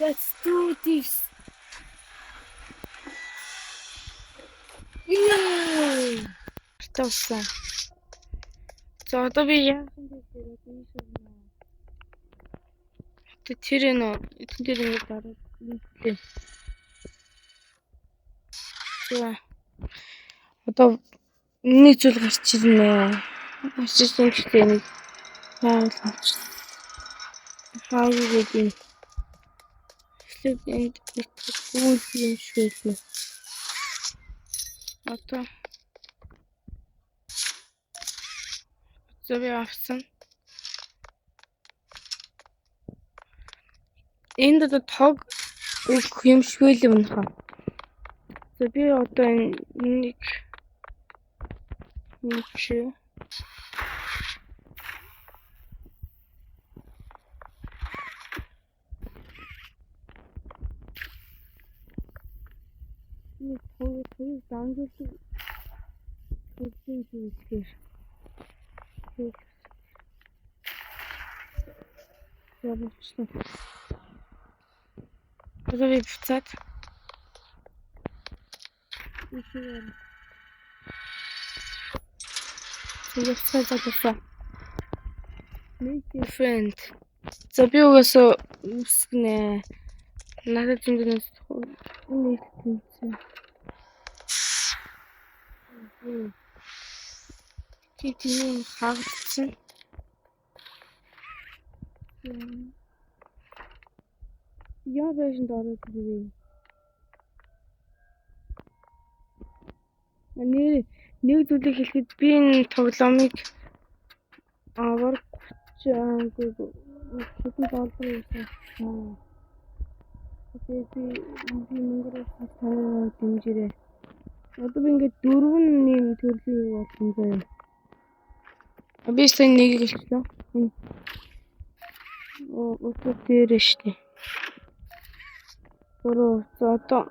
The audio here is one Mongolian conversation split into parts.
Let's do this. Тавсан. За одоо би яасан бэ гэдэг нь тэр нөө эцэн дээр ингэ дараад лээ. За одоо нэг зүйл гарч ирнэ. Очиж ингэхдээ нэг хаа гэдэг юм. Эхлээд энд үйл юм шиг байна. Одоо зөв явсан. Энд одоо тог өгөх юм шиг юм хаа. За би одоо нэг чи Please down to here. Одоо би буцаад Make your friend. За би угаасаа үсгнэ. Надад зингэнээс нийлсэн. Тэтний хаагцсан. Яа байшин ороод ирвэ. Нэг зүйлийг хэлэхэд би энэ тоглоомыг аваар чангүй хэдэн доллар байсан. Тэгээд би мөнгөрөөс танаа дэмжирээ. Одоо би ингээд 4 нэм төрлийн болсон байна. Би сайн нэг хэлчихлээ. Өтөө дээр штэ. Өөрөө одоо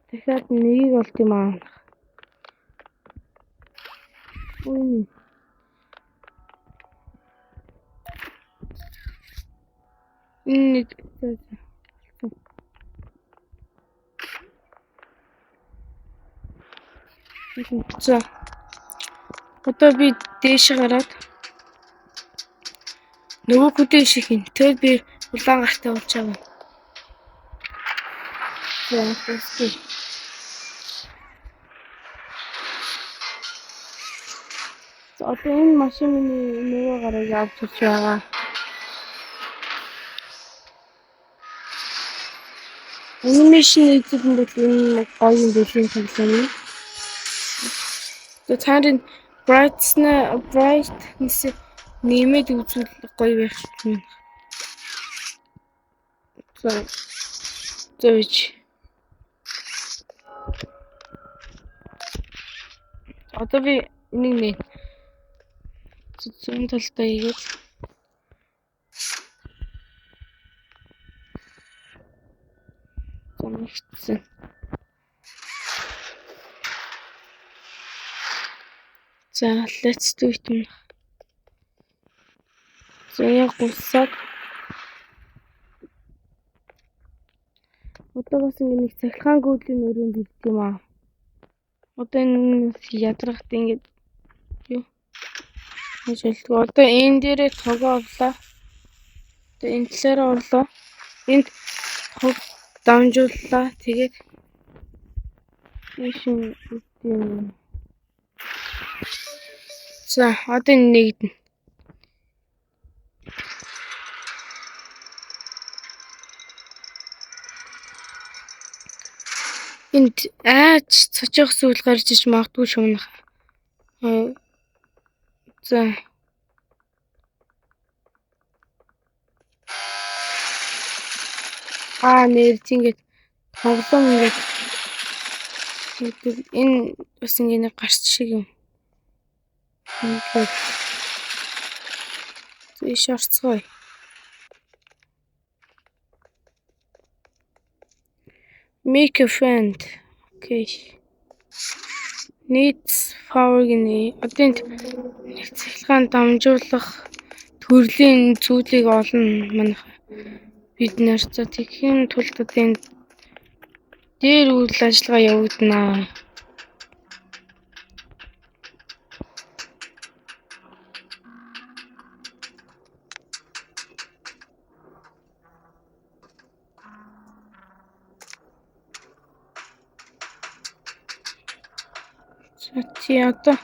дахиад нэг болт юм аа. Ой. Нэг за. Одоо би дээш гараад нөгөө хүдэн шиг юм. Тэгээд би улаан гартай болж байгаа. За одоо энэ машины нөгөө гарыг авч ирж байгаа. Анимашн эзэн бол энэ гоё юм бүлийн тоглоом. The Tandem brightness нэмээд үзвэл гоё байх юм. Зөөж. Одоо би энийг нэ зүүн талдаа игээд замчсан. За let's do it. Зөя гусаад одоо бас ингэ нэг цахилгаан гүйдлийн өрөөнд ирдэг юм аа. Одоо энэ ядрахт ингэ юу хэлдэг. Одоо энэ дээрээ тогоо орлоо. Одоо энэ талаараа орлоо. Энд тог дамжууллаа. Тэгээд шин үгүй. За одоо нэгдэн. Энд аач цочих зүйл гарч иж магадгүй шумнах. За. Нэр тийгээд тоглоом ингээд энэ бас ингэ гарч шиг юм. Ийш орцгоё. Make a friend. Okay. Needs power гинэ. Одоо энэ цахилгаан дамжуулах төрлийн зүйлийг олно манайха. бид нар за тэгхийн тулд энэ дээр үйл ажиллагаа явагдана. Чи одоо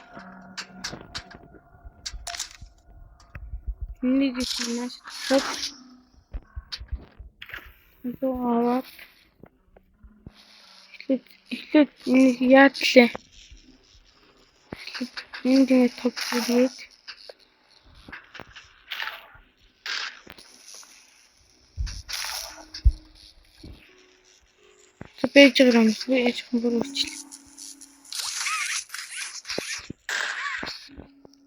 нэг их маш тод аваад эхлээд нэг яадлаа. Энд нэг тог хийгээд пэйжээр амсгүй бүр өчлөө.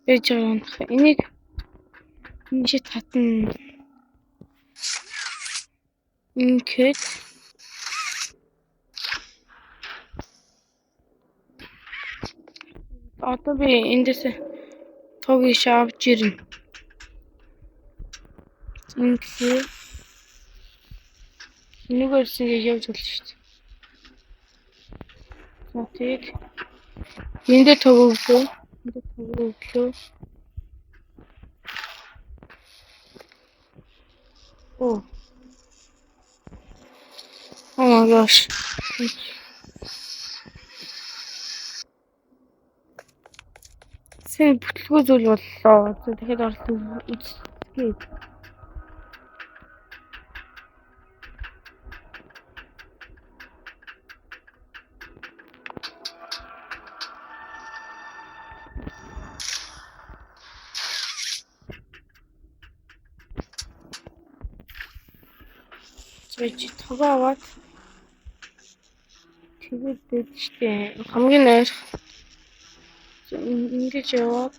Пэйжээр энийг шит татна. Ингээд одоо би эндээс тог иш авч ирнэ. Ингээд нэгэр зэрэг явж болно шүү дээ. За тэгээд эндээ тог өглөө. Oh my gosh. Сайн бүтлгүй зүйл боллоо. Тэгэхээр орлоо үзье. Чи тоогооваад тэгээд дэжтэй хамгийн нойр ингэж яваад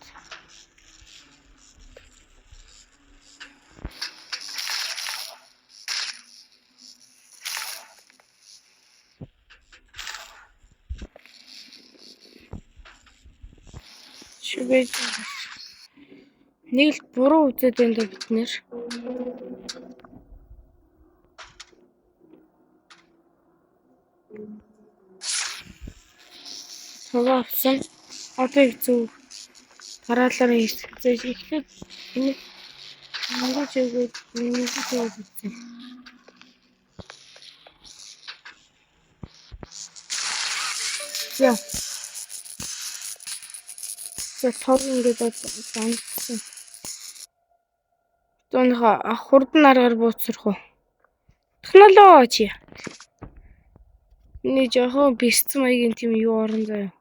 шивэж нэг л буруу үзээд байна да бид нэр. Тоогоо авсан. Одоо их зөв тараалаар ихсэж эхлээд энэ ингэж өгөөд үзье. За тог ингээд занцсан. Тонха хурдан аргаар бууцрах уу? Технологи. Нэг жоохон бисцэн маягийн тийм юу орон заяа.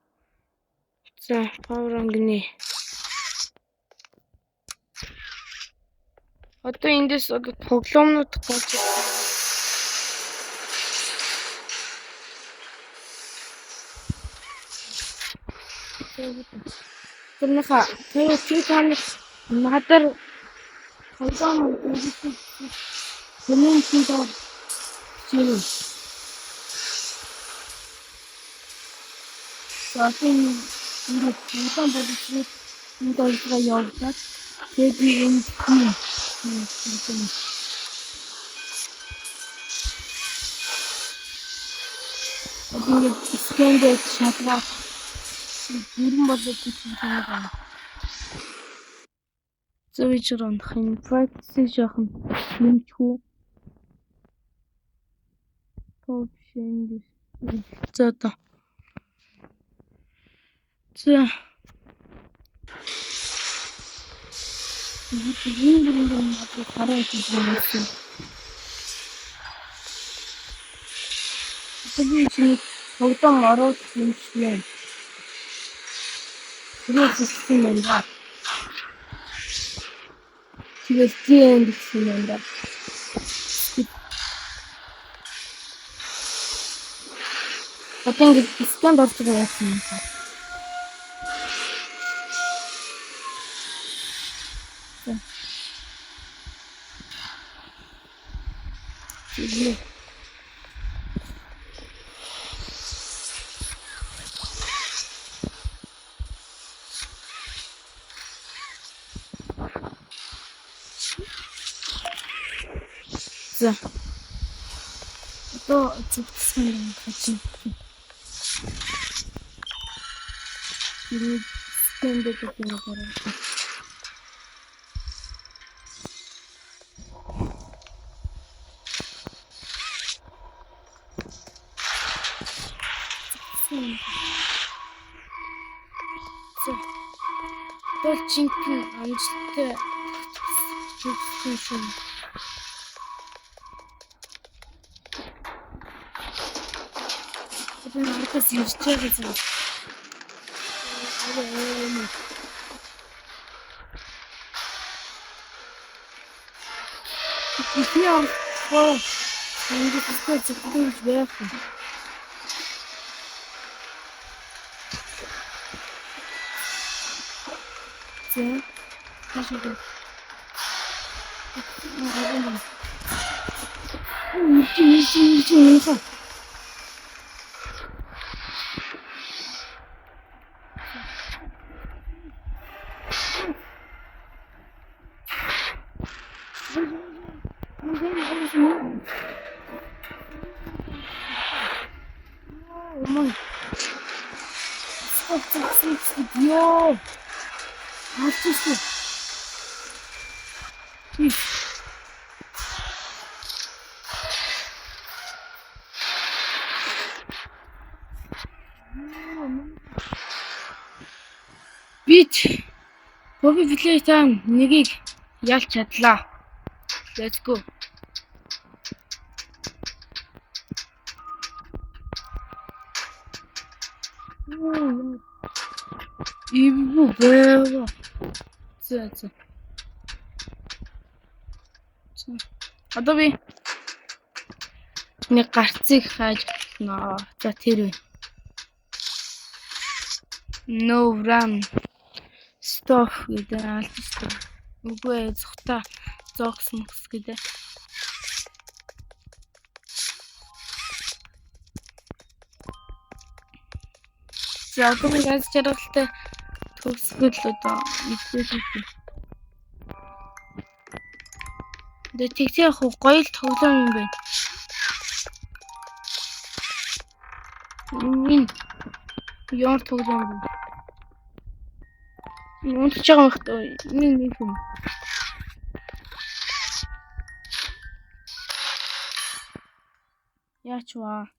За power on гинэ. Одоо эндээс одоо тоглоомнууд гарч ирсэн. Тэрнийхээ тэр тань надад тоглоом үзсэн. Тэмээ хийдээ чинь. Сатын энэ тоглоом болчихсон. Энэ тоглоомоо явуулаад тэгээд би энэ одоо скэндээ шатраа бүрэн болоод байна. Зөвчрөн хэн практик жоохон нэмчихүү. Топшин зата. За. Энэ хараа хийсэн. Тэгээд тоглоом ороод хийлээ. Тэгээд систем юм ба. Тэгээд тийм юм да. Одоо ингэ систем болж байгаа юм. За Одоо зөвхөн юм хажим. Ирээд стэндээ гэх юм байна. Бол жинхэнэ амжилттай зүгтсэн шин. Энэ аргас ирж байгаа зүйл. Ихний оо энэ хэсгээр зөвхөн байх. Зэ. Хашиг. Ничего. Yo! Артист. Бит Bobby Flay-тай нэгийг ялч чадлаа. Let's go. Иву бэва. За. Одоо би нэг гарцыг хааж болно. За тэр вэ. No run. Stop гэдэг альбистэй. Үгүй зөвхөн зогс мөс гэдэг. За одоо би газ жаргалтай төгсгөл одоо мэдээлэл. Тэгтээ яг гоё л тоглоом юм байна. Энэ яар тоглоом байна. Унтж байгаа мөхт нэг юм. Яач ваа.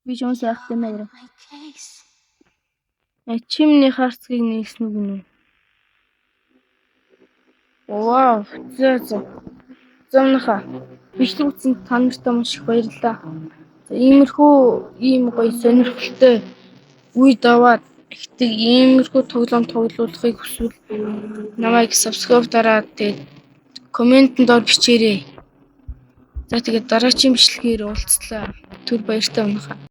Би ч унсах гэмээр. Чимний харцгийг нээсэн үг нь. Вау, зөө. Зомнохоо. Бичлэг утсан та нартай маш их баярлалаа. За иймэрхүү ийм гоё сонирхолтой үе даваад ихтэй иймэрхүү тоглоом тоглуулахыг хүсвэл намайг subscribe дараад тэгээд комментанд ор бичээрэй. За тэгээд дараагийн бичлэгээр уулзлаа. Түр баяртай өнөхөө.